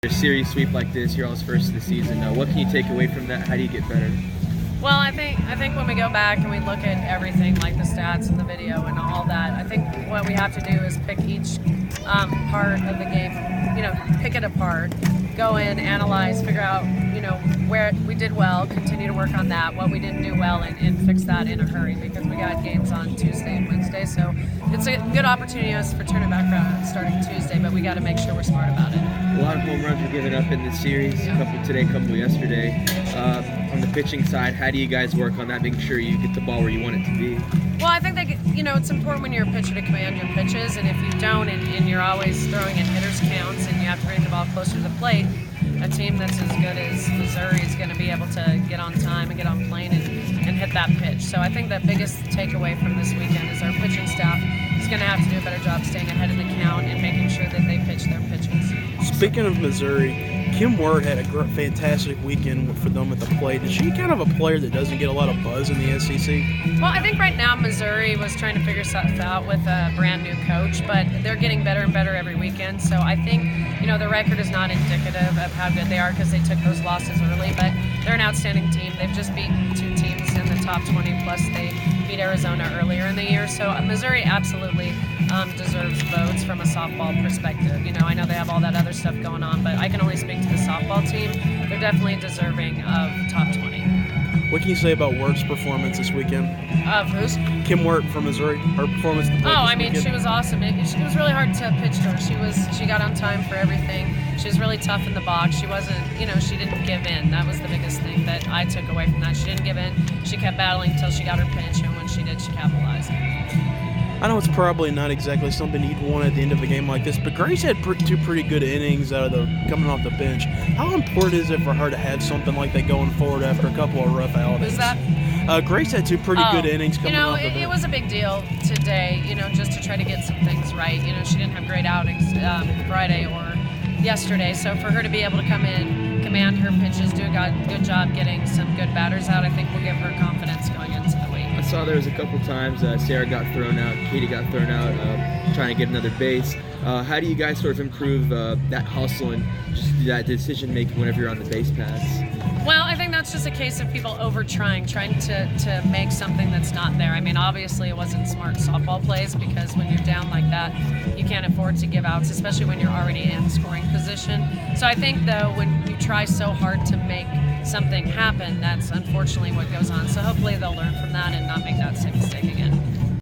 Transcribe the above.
A series sweep like this, you're all's first of the season. What can you take away from that? How do you get better? Well, I think when we go back and we look at everything, like the stats and the video and all that, I think what we have to do is pick each part of the game, pick it apart, go in, analyze, figure out, where we did well, continue to work on that, what we didn't do well, and fix that in a hurry, because we got games on Tuesday and Wednesday. So it's a good opportunity for turning back around starting Tuesday, but we got to make sure we're smart about it. A lot of home runs were given up in this series, a couple today, a couple yesterday. On the pitching side, how do you guys work on that, making sure you get the ball where you want it to be? Well, I think that, it's important when you're a pitcher to command your pitches, and if you don't, and you're always throwing in hitters counts, and you have to bring the ball closer to the plate, a team that's as good as Missouri is going to be able to get on time and get on plane and hit that pitch. So I think the biggest takeaway from this weekend is our pitching staff is going to have to do a better job staying ahead of the count and making sure that they pitch their pitches. Speaking of Missouri, Kim Word had a fantastic weekend for them at the plate. Is she kind of a player that doesn't get a lot of buzz in the SEC? Well, I think right now Missouri was trying to figure stuff out with a brand new coach, but they're getting better and better every weekend. So I think, the record is not indicative of how good they are because they took those losses early, but they're an outstanding team. They've just beaten two teams in the top 20, plus they beat Arizona earlier in the year. So Missouri absolutely deserves votes from a softball perspective. I know they have all that other stuff going on, but I can only speak to the softball team. They're definitely deserving of top 20. What can you say about Word's performance this weekend? Who's? Kim Word from Missouri. Her performance. She was awesome. It was really hard to pitch to her. She got on time for everything. She was really tough in the box. She wasn't, she didn't give in. That was the biggest thing that I took away from that. She didn't give in. She kept battling until she got her pinch, and when she did, she capitalized. I know it's probably not exactly something you'd want at the end of a game like this, but Grace had two pretty good innings coming off the bench. How important is it for her to have something like that going forward after a couple of rough outings? Who's that? Grace had two pretty good innings coming off the bench. It was a big deal today, just to try to get some things right. She didn't have great outings Friday or yesterday, so for her to be able to come in, command her pitches, do a good job getting some good batters out, I think will give her confidence going into the week. I saw there was a couple times Sarah got thrown out, Katie got thrown out, trying to get another base. How do you guys sort of improve that hustle and just that decision making whenever you're on the base paths? Well, I think that's just a case of people trying to make something that's not there. I mean, obviously it wasn't smart softball plays, because when you're down like that, you can't afford to give outs, especially when you're already in scoring position. So I think, though, when you try so hard to make something happen, that's unfortunately what goes on. So hopefully they'll learn from that and not make that same mistake again.